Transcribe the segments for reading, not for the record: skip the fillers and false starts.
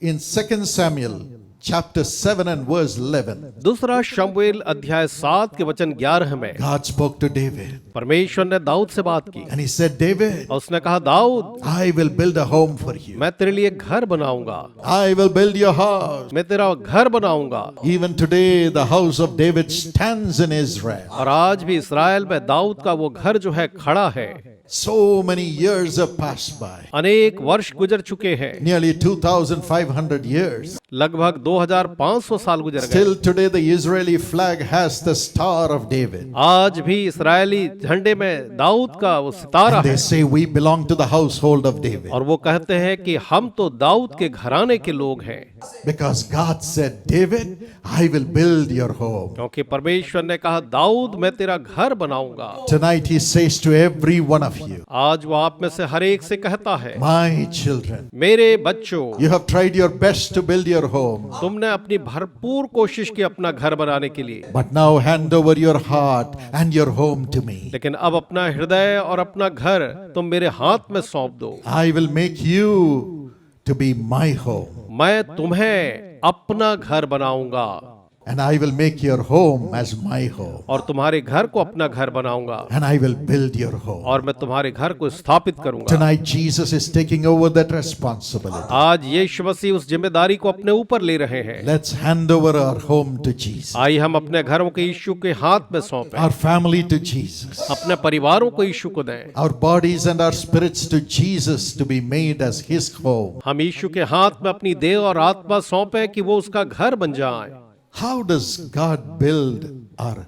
In 2 Samuel chapter 7 and verse 11, दूसरा शमूएल अध्याय 7 के वचन 11 में God spoke to David परमेश्वर ने दाऊद से बात की and he said, David, और उसने कहा, Dawood, I will build a home for you. मैं तेरे लिए घर बनाऊंगा, I will build your house. मैं तेरा घर बनाऊंगा। Even today the house of David stands in Israel. और आज भी इस्राएल में दाऊद का वो घर जो है खड़ा है। So many years have passed by. अनेक वर्ष गुजर चुके हैं, Nearly 2,500 years. लगभग 2500 साल गुजर गए। Still today the Israeli flag has the star of David. आज भी इस्राएली झंडे में दाऊद का वो सितारा And they है say we belong to the household of David. और वो कहते हैं कि हम तो दाऊद के घराने के लोग हैं, Because God said, David, I will build your home. क्योंकि परमेश्वर ने कहा, दाऊद, मैं तेरा घर बनाऊंगा। Tonight he says to every one of you, आज वो आप में से हर एक से कहता है, my children, मेरे बच्चों, you have tried your best to build your home. तुमने अपनी भरपूर कोशिश की अपना घर बनाने के लिए, But now hand over your heart and your home to me. लेकिन अब अपना हृदय और अपना घर तुम मेरे हाथ में सौंप दो। I will make you to be my home. मैं तुम्हें अपना घर बनाऊंगा And I will make your home as my home. और तुम्हारे घर को अपना घर बनाऊंगा And I will build your home. और मैं तुम्हारे घर को स्थापित करूंगा। Tonight Jesus is taking over that responsibility. आज यीशु मसीह उस जिम्मेदारी को अपने ऊपर ले रहे हैं। Let's hand over our home to Jesus. आइए हम अपने घरों को यीशु के हाथ में सौंपें, Our family to Jesus. अपने परिवारों को यीशु को दें। Our bodies and our spirits to Jesus to be made as His home. हम यीशु के हाथ में अपनी देह और आत्मा सौंपें कि वो उसका घर बन जाए। How does God build our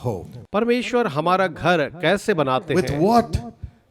home? परमेश्वर हमारा घर कैसे बनाते With हैं what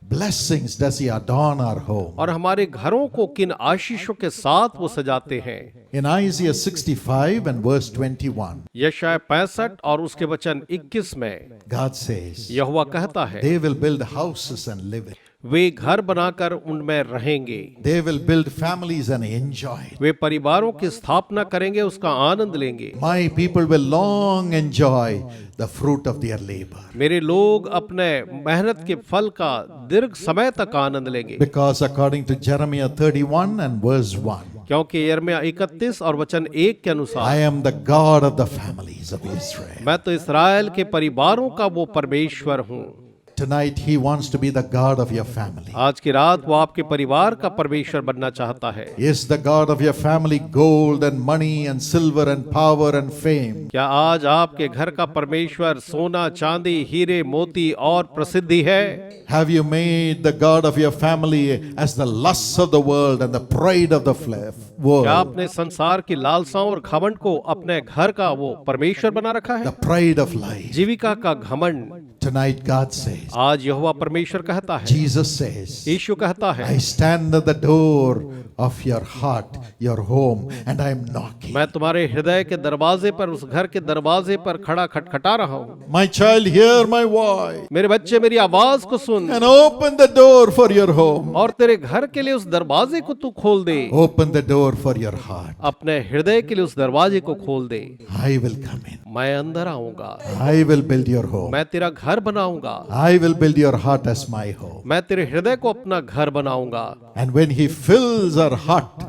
blessings does He adorn our home? और हमारे घरों को किन आशीषों के साथ वो सजाते हैं। In Isaiah 65 and verse 21, यशायाह 65 और उसके वचन 21 में God says, यहोवा कहता है, they will build houses and live in. वे घर बनाकर उनमें रहेंगे, They will build families and enjoy it. वे परिवारों की स्थापना करेंगे, उसका आनंद लेंगे। My people will long enjoy the fruit of their labor. मेरे लोग अपने मेहनत के फल का दीर्घ समय तक आनंद लेंगे, Because according to Jeremiah 31 and verse 1, क्योंकि यिर्मयाह 31 और वचन 1 के I अनुसार am the God of the families of Israel. मैं तो इस्राएल के परिवारों का वो परमेश्वर हूँ। Tonight He wants to be the God of your family. आज की रात वो आपके परिवार का परमेश्वर बनना चाहता है। Is the God of your family gold and money and silver and power and fame? क्या आज आपके घर का परमेश्वर सोना, चांदी, हीरे, मोती और प्रसिद्धि है? Have you made the God of your family as the lusts of the world and the pride of the क्या world? आपने संसार की लालसाओं और घमंड को अपने घर का वो परमेश्वर बना रखा है? The pride of life. जीविका का घमंड। Tonight God says, आज यहोवा परमेश्वर कहता है, Jesus says, यीशु कहता है, I stand at the door of your heart, your home, and I am knocking. मैं तुम्हारे हृदय के दरवाजे पर, उस घर के दरवाजे पर खड़ा खटखटा रहा हूँ। My child, hear my voice मेरे बच्चे मेरी आवाज को सुन and open the door for your home. और तेरे घर के लिए उस दरवाजे को तू खोल दे। Open the door for your heart. अपने हृदय के लिए उस दरवाजे को खोल दे। I will come in. मैं अंदर आऊंगा, I will build your home. मैं तेरा घर बनाऊंगा, I will build your heart as my home. मैं तेरे हृदय को अपना घर बनाऊंगा। And when He fills our heart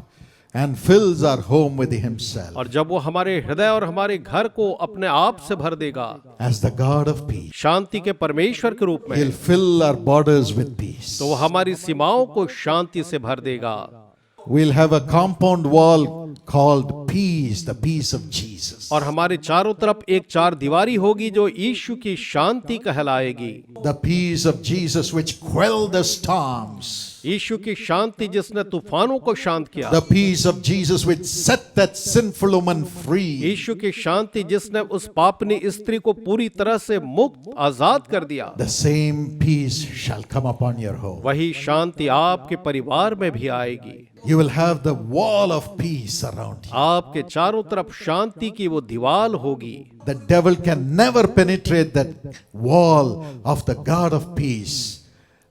and fills our home with Himself और जब वो हमारे हृदय और हमारे घर को अपने आप से भर देगा, as the God of peace, शांति के परमेश्वर के रूप में, He'll fill our borders with peace. तो वो हमारी सीमाओं को शांति से भर देगा। We'll have a compound wall called peace, the peace of Jesus. और हमारे चारों तरफ एक चार दीवारी होगी जो यीशु की शांति कहलाएगी। The peace of Jesus which quelled the storms. यीशु की शांति जिसने तूफानों को शांत किया। The peace of Jesus which set that sinful woman free. यीशु की शांति जिसने उस पापनी स्त्री को पूरी तरह से मुक्त आजाद कर दिया। The same peace shall come upon your home. वही शांति आपके परिवार में भी आएगी। You will have the wall of peace around you. आपके चारों तरफ शांति की वो दीवार होगी। The devil can never penetrate that wall of the God of peace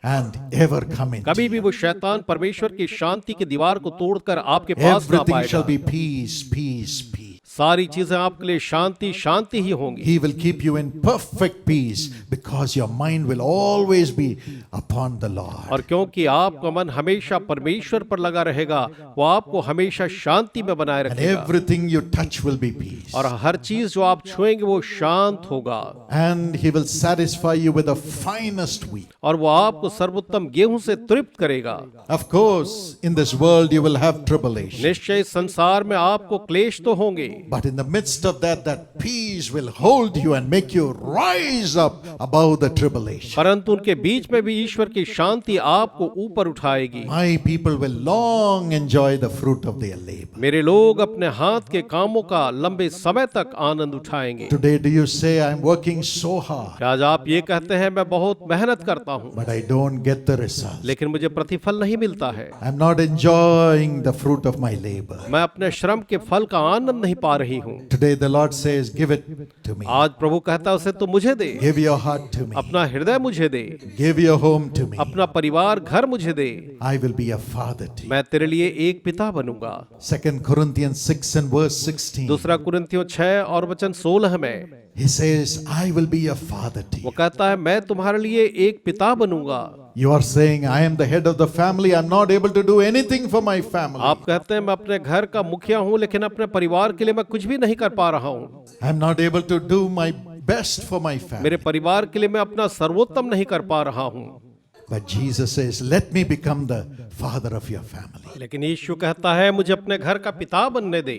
and ever come in. कभी भी वो शैतान परमेश्वर की शांति की दीवार को तोड़कर आपके पास ना Everything shall पाएगा। be peace, peace, peace. सारी चीजें आपके लिए शांति शांति ही होंगी। He will keep you in perfect peace because your mind will always be upon the Lord. और क्योंकि आपका मन हमेशा परमेश्वर पर लगा रहेगा, वो आपको हमेशा शांति में बनाए And रखेगा everything you touch will be peace. और हर चीज जो आप छुएंगे वो शांत होगा And He will satisfy you with the finest wheat. और वो आपको सर्वोत्तम गेहूं से तृप्त करेगा। Of course, in this world you will have tribulation. निश्चय संसार में आपको क्लेश तो होंगे, But in the midst of that, that peace will hold you and make you rise up above the tribulation. परंतु उनके बीच में भी ईश्वर की शांति आपको ऊपर उठाएगी। My people will long enjoy the fruit of their labor. मेरे लोग अपने हाथ के कामों का लंबे समय तक आनंद उठाएंगे। Today, do you say, I'm working so hard, आज आप ये कहते हैं मैं बहुत मेहनत करता हूँ but I don't get the result? लेकिन मुझे प्रतिफल नहीं मिलता है, I'm not enjoying the fruit of my labor. मैं अपने श्रम के फल का आनंद नहीं पा रही हूँ। Today, the Lord says, give it to me. आज प्रभु कहता है उसे तो मुझे दे, Give your heart to me. अपना हृदय मुझे दे, Give your home to me. अपना परिवार घर मुझे दे, I will be a father to you. मैं तेरे लिए एक पिता बनूंगा। 2 Corinthians 6 and verse 16. दूसरा कुरिन्थियों 6 और वचन 16 में He says, I will be a father to वो you. कहता है मैं तुम्हारे लिए एक पिता बनूंगा। You are saying, I am the head of the family. I'm not able to do anything for my family. आप कहते हैं मैं अपने घर का मुखिया हूँ लेकिन अपने परिवार के लिए मैं कुछ भी नहीं कर पा रहा हूँ, I'm not able to do my best for my family. मेरे परिवार के लिए मैं अपना सर्वोत्तम नहीं कर पा रहा हूँ। But Jesus says, let me become the father of your family. लेकिन यीशु कहता है मुझे अपने घर का पिता बनने दे,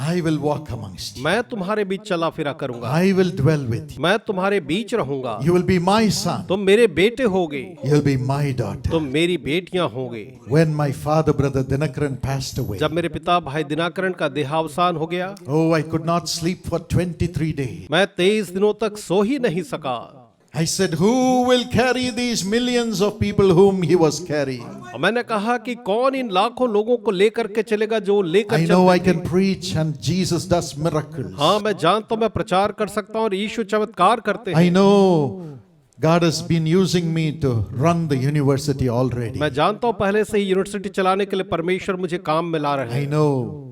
I will walk amongst you. मैं तुम्हारे बीच चला फिरा करूंगा, I will dwell with you. मैं तुम्हारे बीच रहूंगा, You will be my son. तुम मेरे बेटे होगे, You'll be my daughter. तुम मेरी बेटियां होगे। When my father, brother Dinakaran passed away, जब मेरे पिता भाई दिनाकरण का देहावसान हो गया, oh, I could not sleep for 23 days. मैं 23 दिनों तक सो ही नहीं सका। I said, who will carry these millions of people whom he was carrying? और मैंने कहा कि कौन इन लाखों लोगों को लेकर के चलेगा जो लेकर I know I चलते can थे। preach and Jesus does miracles. हाँ मैं जानता हूँ मैं प्रचार कर सकता हूँ और यीशु चमत्कार करते I हैं। know God has been using me to run the university already. मैं जानता हूँ पहले से ही यूनिवर्सिटी चलाने के लिए परमेश्वर मुझे काम में ला रहे I हैं। know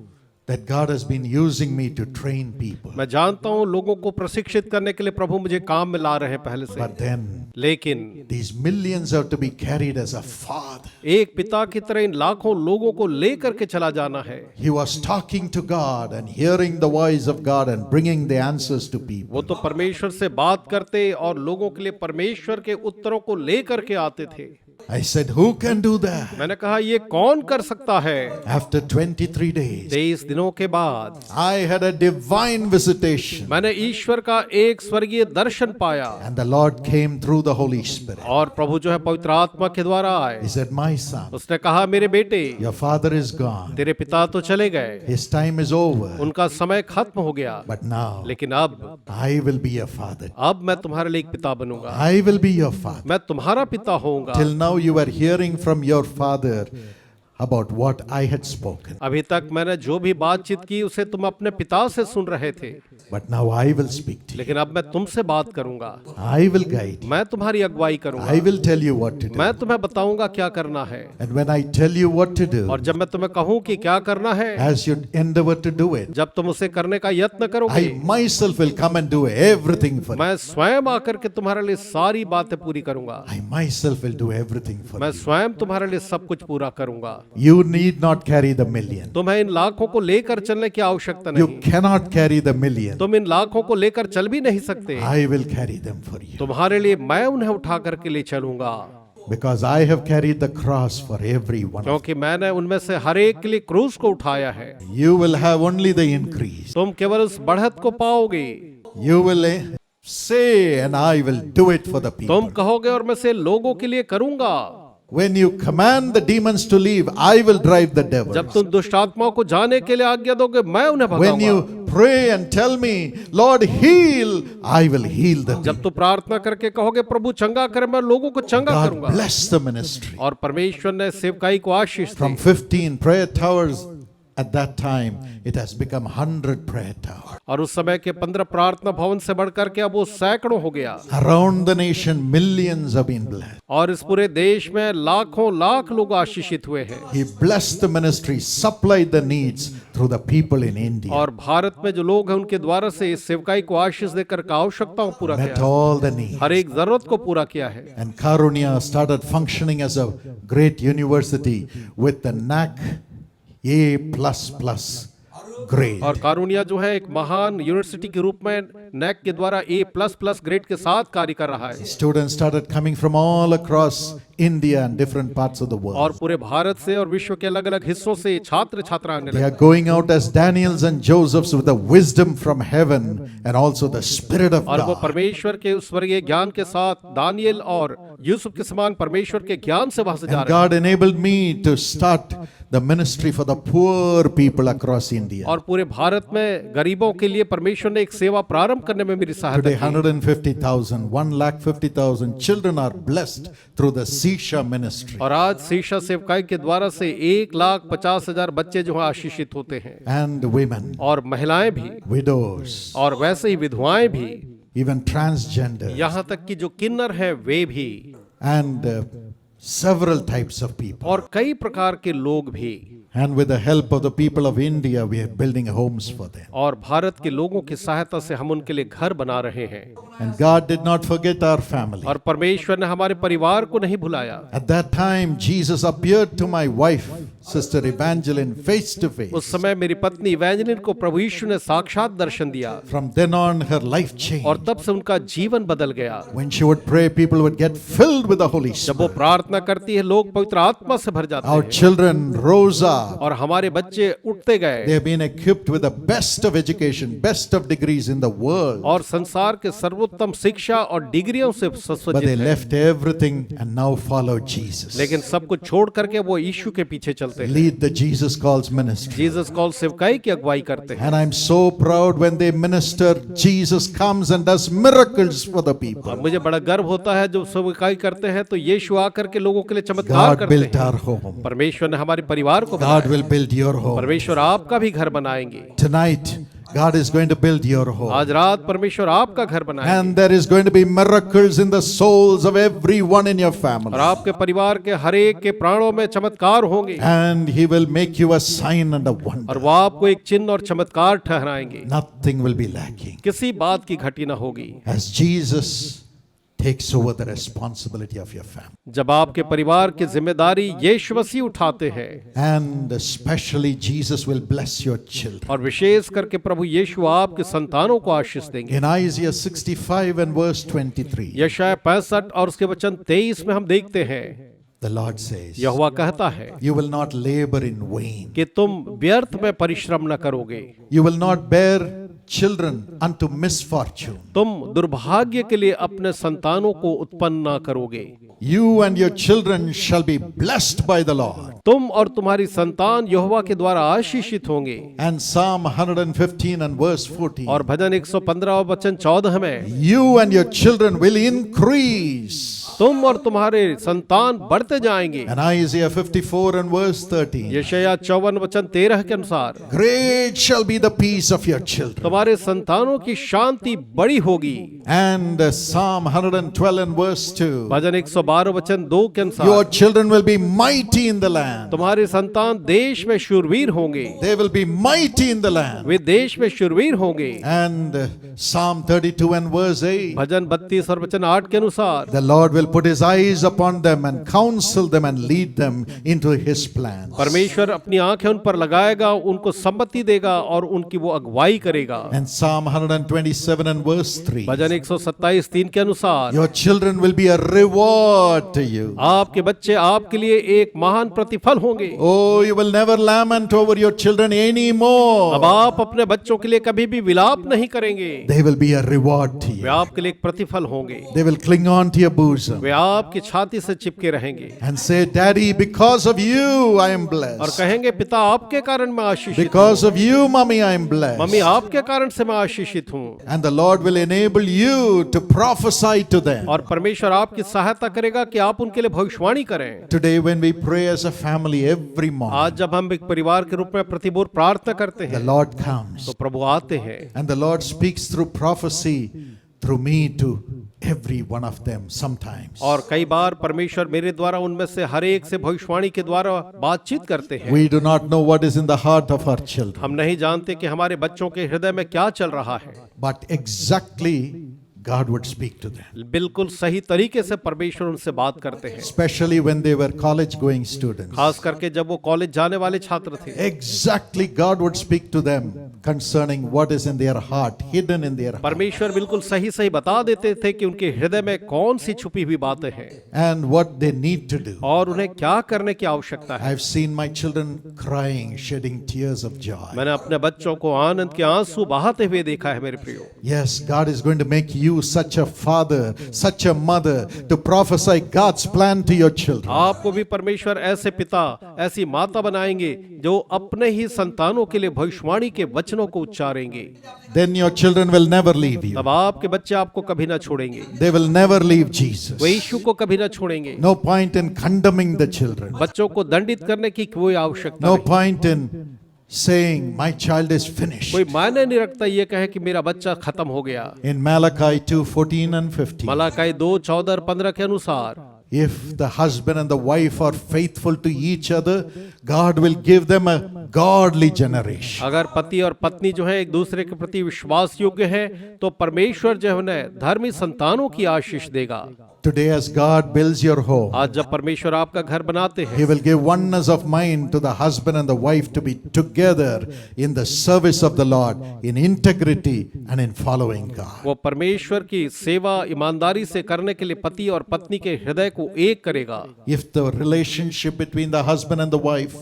that God has been using me to train people. मैं जानता हूँ लोगों को प्रशिक्षित करने के लिए प्रभु मुझे काम में ला रहे हैं पहले से। But then लेकिन these millions have to be carried as a father. एक पिता की तरह इन लाखों लोगों को लेकर के चला जाना है। He was talking to God and hearing the voice of God and bringing the answers to people. वो तो परमेश्वर से बात करते और लोगों के लिए परमेश्वर के उत्तरों को लेकर के आते थे। I said, who can do that? मैंने कहा ये कौन कर सकता है? After 23 days, 23 दिनों के बाद I had a divine visitation. मैंने ईश्वर का एक स्वर्गीय दर्शन पाया And the Lord came through the Holy Spirit. और प्रभु जो है पवित्र आत्मा के द्वारा आए। He said, my son, उसने कहा मेरे बेटे your father is gone. तेरे पिता तो चले गए, His time is over. उनका समय खत्म हो गया, But now, लेकिन अब I will be your father. मैं तुम्हारे लिए एक पिता बनूंगा, I will be your father. मैं तुम्हारा पिता होऊंगा। Till now you were hearing from your father about what I had spoken. अभी तक मैंने जो भी बातचीत की उसे तुम अपने पिता से सुन रहे थे, But now I will speak to you. लेकिन अब मैं तुमसे बात करूंगा, I will guide you. मैं तुम्हारी अगुवाई करूंगा, I will tell you what to do. मैं तुम्हें बताऊंगा क्या करना है। And when I tell you what to do, और जब मैं तुम्हें कहूँ कि क्या करना है, as you endeavor to do it, जब तुम उसे करने का यत्न करोगे, I myself will come and do everything for you. मैं स्वयं आकर के तुम्हारे लिए सारी बातें पूरी करूंगा। I myself will do everything for मैं you. स्वयं तुम्हारे लिए सब कुछ पूरा करूंगा। You need not carry the million. तुम्हें इन लाखों को लेकर चलने की आवश्यकता You नहीं। cannot carry the million. तुम इन लाखों को लेकर चल भी नहीं सकते। I will carry them for you. तुम्हारे लिए मैं उन्हें उठा करके ले चलूंगा, Because I have carried the cross for every one. क्योंकि मैंने उनमें से हर एक के लिए क्रूस को उठाया है। You will have only the increase. तुम केवल उस बढ़त को पाओगे। You will say, and I will do it for the तुम people. कहोगे और मैं से लोगों के लिए करूंगा। When you command the demons to leave, I will drive the devils. जब तुम दुष्ट आत्माओं को जाने के लिए आज्ञा दोगे, मैं उन्हें When भगाऊंगा। you pray and tell me, Lord, heal, I will heal them. जब तुम प्रार्थना करके कहोगे प्रभु चंगा करे, मैं लोगों को चंगा God करूंगा। bless the ministry. और परमेश्वर ने सेवकाई को आशीष दी। From 15 prayer towers At that time, it has become 100 prayer towers. और उस समय के 15 प्रार्थना भवन से बढ़कर के अब वो सैकड़ों हो गया। Around the nation, millions have been blessed. और इस पूरे देश में लाखों लाख लोग आशीषित हुए हैं। He blessed the ministry, supplied the needs through the people in India. और भारत में जो लोग हैं उनके द्वारा से इस सेवकाई को आशीष देकर के आवश्यकताओं को पूरा Met किया, all the needs. हर एक जरूरत को पूरा किया है। And Karunya started functioning as a great university with the NAC A++ grade. और कारुनिया जो है एक महान यूनिवर्सिटी के रूप में नैक के द्वारा A++ ग्रेड के साथ कार्य कर रहा है। Students started coming from all across India and different parts of the और world. पूरे भारत से और विश्व के अलग अलग हिस्सों से छात्र छात्रा आने They लगे। are going out as Daniels and Josephs with the wisdom from heaven and also the Spirit of और वो God. परमेश्वर के उस स्वर्गीय ज्ञान के साथ दानियल और यूसुफ के समान परमेश्वर के ज्ञान से वहां से जा And रहे हैं। God enabled me to start the ministry for the poor people across India. और पूरे भारत में गरीबों के लिए परमेश्वर ने एक सेवा प्रारंभ करने में मेरी सहायता Today, की। 150,000, 150,000 children are blessed through the Sisha ministry. और आज शीशा सेवकाई के द्वारा से 1,50,000 बच्चे जो है आशीषित होते हैं, And women, और महिलाएं भी, widows, और वैसे ही विधवाएं भी, even transgender, यहाँ तक कि जो किन्नर हैं वे भी, and several types of people. और कई प्रकार के लोग भी। And with the help of the people of India, we are building homes for them. और भारत के लोगों की सहायता से हम उनके लिए घर बना रहे हैं। And God did not forget our family. और परमेश्वर ने हमारे परिवार को नहीं भुलाया। At that time, Jesus appeared to my wife, Sister Evangeline, face to face. उस समय मेरी पत्नी इवेंजेलिन को प्रभु यीशु ने साक्षात दर्शन दिया, From then on, her life और changed. तब से उनका जीवन बदल गया। When she would pray, people would get filled with the Holy जब वो Spirit. प्रार्थना करती है, लोग पवित्र आत्मा से भर जाते Our हैं, children rose up. और हमारे बच्चे उठते गए, They have been equipped with the best of education, best of degrees in the world. और संसार के सर्वोत्तम शिक्षा और डिग्रियों से But सुसज्जित they हैं। left everything and now follow Jesus. लेकिन सब कुछ छोड़ करके वो यीशु के पीछे चलते हैं। Lead the Jesus Calls ministry. Jesus call सेवकाई की अगुवाई करते हैं। And I'm so proud when they minister, Jesus comes and does miracles for the और people. मुझे बड़ा गर्व होता है जब सेवकाई करते हैं तो यीशु आकर के लोगों के लिए चमत्कार God करते built हैं। our home. परमेश्वर ने हमारे परिवार को God बनाया। will build your home. परमेश्वर आपका भी घर बनाएंगे। Tonight, God is going to build your home. आज रात परमेश्वर आपका घर बनाएंगे, And there is going to be miracles in the souls of everyone in your और family. आपके परिवार के हर एक के प्राणों में चमत्कार होंगे, And He will make you a sign and a और wonder. वो आपको एक चिन्ह और चमत्कार ठहराएंगे। Nothing will be lacking. किसी बात की घटी न होगी। As Jesus takes over the responsibility of your family. जब आपके परिवार की जिम्मेदारी यीशु मसीह उठाते हैं, And especially Jesus will bless your children. और विशेष करके प्रभु यीशु आपके संतानों को आशीष देंगे। In Isaiah 65 and verse 23, यशायाह 65 और उसके वचन 23 में हम देखते हैं, the Lord says, यहोवा कहता है You will not labor in vain. कि तुम व्यर्थ में परिश्रम न करोगे, You will not bear children unto misfortune. तुम दुर्भाग्य के लिए अपने संतानों को उत्पन्न न करोगे। You and your children shall be blessed by the Lord. तुम और तुम्हारी संतान यहोवा के द्वारा आशीषित होंगे। And Psalm 115 and verse 14, और भजन 115 वचन 14 में, You and your children will increase. तुम और तुम्हारे संतान बढ़ते जाएंगे। And Isaiah 54 and verse 13, यशायाह 54 वचन 13 के अनुसार, Great shall be the peace of your children. तुम्हारे संतानों की शांति बड़ी होगी। And Psalm 112 and verse 2, भजन 112 वचन 2 के Your अनुसार, children will be mighty in the land. तुम्हारे संतान देश में शूरवीर होंगे, They will be mighty in the land. वे देश में शूरवीर होंगे। And Psalm 32 and verse 8, भजन 32 और वचन 8 के अनुसार, The Lord will put His eyes upon them and counsel them and lead them into His plans. परमेश्वर अपनी आंखें उन पर लगाएगा, उनको सम्मति देगा और उनकी वो अगुवाई करेगा। And Psalm 127 and verse 3, भजन 127 3 के अनुसार, Your children will be a reward to you. आपके बच्चे आपके लिए एक महान प्रतिफल होंगे। Oh, you will never lament over your children अब anymore. आप अपने बच्चों के लिए कभी भी विलाप नहीं करेंगे, They will be a reward to way you. आपके लिए एक प्रतिफल होंगे। They will cling on to your bosom. bosom वे आपकी छाती से चिपके रहेंगे and say, Daddy, because of you I am और blessed. कहेंगे पिता आपके कारण मैं आशीषित हूँ, Because of you, Mommy, I am mummy blessed. आपके कारण से मैं आशीषित हूँ। And the Lord will enable you to prophesy to them. और परमेश्वर आपकी सहायता करेगा कि आप उनके लिए भविष्यवाणी करें। Today, when we pray as a family every morning, आज जब हम एक परिवार के रूप में प्रतिभूर प्रार्थना करते the हैं Lord comes तो प्रभु आते हैं and the Lord speaks through prophecy through me to every one of them sometimes. और कई बार परमेश्वर मेरे द्वारा उनमें से हर एक से भविष्यवाणी के द्वारा बातचीत करते हैं। We do not know what is in the heart of our children, हम नहीं जानते कि हमारे बच्चों के हृदय में क्या चल रहा है, but exactly God would speak to them, बिल्कुल सही तरीके से परमेश्वर उनसे बात करते हैं, especially when they were college going students. खास करके जब वो कॉलेज जाने वाले छात्र थे। Exactly, God would speak to them concerning what is in their heart, hidden in their heart, परमेश्वर बिल्कुल सही सही बता देते थे कि उनके हृदय में कौन सी छुपी हुई बातें हैं and what they need to do. और उन्हें क्या करने की आवश्यकता है। I've seen my children crying, shedding tears of joy. मैंने अपने बच्चों को आनंद के आंसू बहाते हुए देखा है मेरे प्रियो। Yes, God is going to make you such a father, such a mother to prophesy God's plan to your children. आपको भी परमेश्वर ऐसे पिता ऐसी माता बनाएंगे जो अपने ही संतानों के लिए भविष्यवाणी के वचनों को उच्चारेंगे। Then your children will never leave you. तब आपके बच्चे आपको कभी ना छोड़ेंगे, They will never leave Jesus. वे यीशु को कभी ना छोड़ेंगे। No point in condemning the children. बच्चों को दंडित करने की कोई आवश्यकता No नहीं। point in saying my child is finished. कोई मायने नहीं रखता ये कहे कि मेरा बच्चा खत्म हो गया। In Malachi 2:14 and 15, मलाकी 2:14 और 15 के अनुसार if the husband and the wife are faithful to each other, God will give them a godly generation. अगर पति और पत्नी जो है एक दूसरे के प्रति विश्वास योग्य है तो परमेश्वर जो है उन्हें धर्मी संतानों की आशीष देगा। Today, as God builds your home, आज जब परमेश्वर आपका घर बनाते हैं He will give oneness of mind to the husband and the wife to be together in the service of the Lord, in integrity and in following God. वो परमेश्वर की सेवा ईमानदारी से करने के लिए पति और पत्नी के हृदय को एक करेगा। If the relationship between the husband and the wife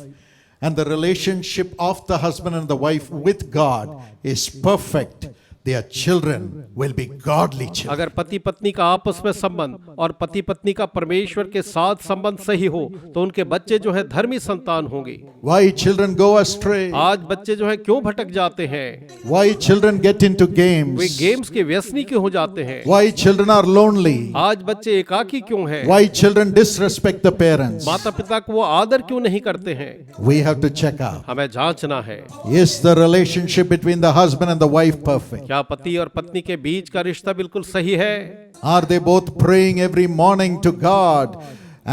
and the relationship of the husband and the wife with God is perfect, their children will be godly children. अगर पति पत्नी का आपस में संबंध और पति पत्नी का परमेश्वर के साथ संबंध सही हो तो उनके बच्चे जो है धर्मी संतान होंगे। Why children go astray? आज बच्चे जो है क्यों भटक जाते हैं? Why children get into way games? Games के व्यसनी क्यों हो जाते हैं? Why children are lonely? आज बच्चे एकाकी क्यों हैं? Why children disrespect the parents? माता पिता को वो आदर क्यों नहीं करते हैं? We have to check out. हमें जांचना है। Is the relationship between the husband and the wife perfect? क्या पति और पत्नी के बीच का रिश्ता बिल्कुल सही है? Are they both praying every morning to God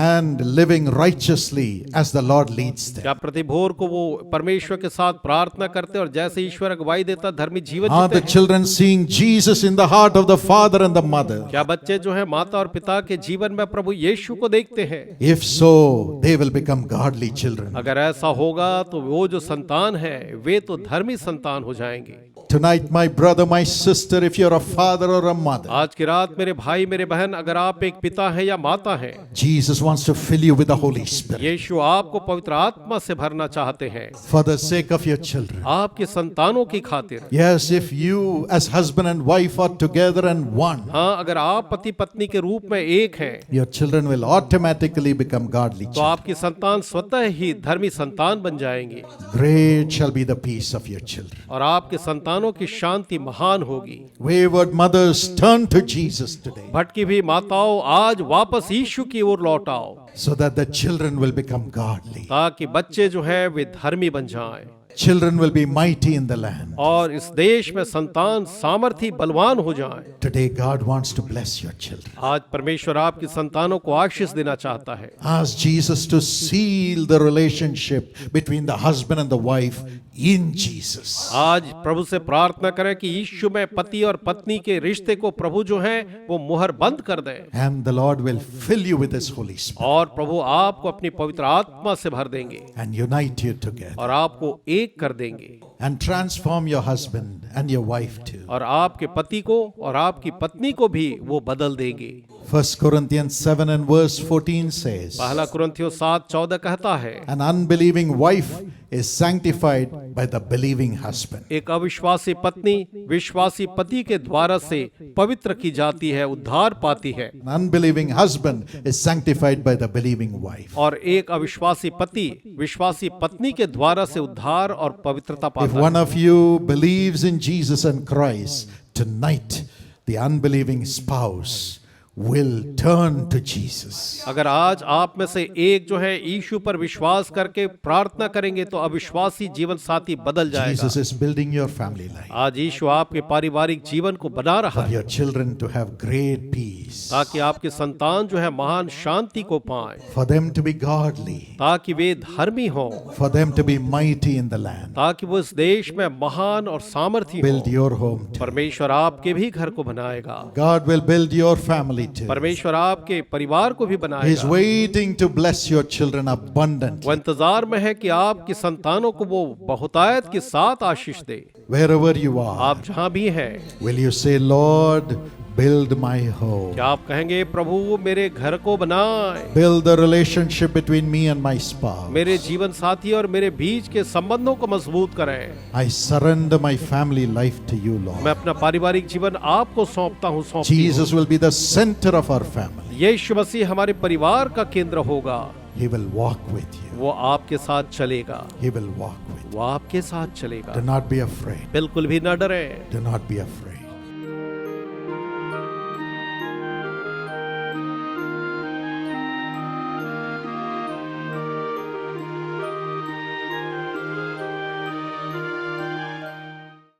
and living righteously as the Lord leads them? क्या प्रतिभोर को वो परमेश्वर के साथ प्रार्थना करते और जैसे ईश्वर अगुवाई देता धर्मी जीवन Are जीते the हैं? children seeing Jesus in the heart of the father and the mother? क्या बच्चे जो है माता और पिता के जीवन में प्रभु यीशु को देखते हैं? If so, they will become godly children. अगर ऐसा होगा तो वो जो संतान है वे तो धर्मी संतान हो जाएंगे। Tonight, my brother, my sister, if you're a father or a mother, आज की रात मेरे भाई मेरे बहन अगर आप एक पिता है या माता है, Jesus wants to fill you with the Holy Spirit यीशु आपको पवित्र आत्मा से भरना चाहते हैं for the sake of your children. आपके संतानों की खातिर। Yes, if you as husband and wife are together and one, हाँ, अगर आप पति पत्नी के रूप में एक हैं your children will automatically become godly तो children. आपकी संतान स्वतः ही धर्मी संतान बन जाएंगे Great shall be the peace of your children. और आपके संतानों की शांति महान होगी। Wayward mothers, turn to Jesus today भटकी हुई माताओं आज वापस यीशु की ओर लौट आओ so that the children will become godly. ताकि बच्चे जो है वे धर्मी बन जाएं Children will be mighty in the land. और इस देश में संतान सामर्थी बलवान हो जाएं। Today, God wants to bless your children. आज परमेश्वर आपकी संतानों को आशीष देना चाहता है। Ask Jesus to seal the relationship between the husband and the wife in Jesus. आज प्रभु से प्रार्थना करें कि यीशु में पति और पत्नी के रिश्ते को प्रभु जो है वो मुहर बंद कर दे And the Lord will fill you with His Holy Spirit और प्रभु आपको अपनी पवित्र आत्मा से भर देंगे and unite you together और आपको एक कर देंगे and transform your husband and your wife too. और आपके पति को और आपकी पत्नी को भी वो बदल देंगे। 1 Corinthians 7 and verse 14 says, पहला कुरिन्थियों 7:14 कहता है, an unbelieving wife is sanctified by the believing husband. एक अविश्वासी पत्नी विश्वासी पति के द्वारा से पवित्र की जाती है, उद्धार पाती है। An unbelieving husband is sanctified by the believing wife. और एक अविश्वासी पति विश्वासी पत्नी के द्वारा से उद्धार और पवित्रता If पाता one है। of you believes in Jesus and Christ, tonight the unbelieving spouse will turn to Jesus. अगर आज आप में से एक जो है यीशु पर विश्वास करके प्रार्थना करेंगे तो अविश्वासी जीवन साथी बदल जाएगा। Jesus is building your family life आज यीशु आपके पारिवारिक जीवन को बना रहा for है your children to have great peace, ताकि आपके संतान जो है महान शांति को पाएं, for them to be godly, ताकि वे धर्मी हों, for them to be mighty in the land. ताकि वो इस देश में महान और सामर्थी Build हों। your home too. परमेश्वर आपके भी घर को बनाएगा। God will build your family too. परमेश्वर आपके परिवार को भी He is बनाएगा। waiting to bless your children abundantly. वो इंतजार में है कि आपकी संतानों को वो बहुतायत के साथ आशीष दे। Wherever you are, आप जहाँ भी हैं, will you say, Lord, build my home. क्या आप कहेंगे प्रभु मेरे घर को बनाए, Build the relationship between me and my spouse. मेरे जीवन साथी और मेरे बीच के संबंधों को मजबूत करें। I surrender my family life to you, मैं Lord. अपना पारिवारिक जीवन आपको सौंपता हूँ, सौंपती हूँ। Jesus will be the center of our family. यीशु मसीह हमारे परिवार का केंद्र होगा। He will walk with you. वो आपके साथ चलेगा, He will walk with you. वो आपके साथ चलेगा। Do not be afraid. बिल्कुल भी न डरे। Do not be afraid.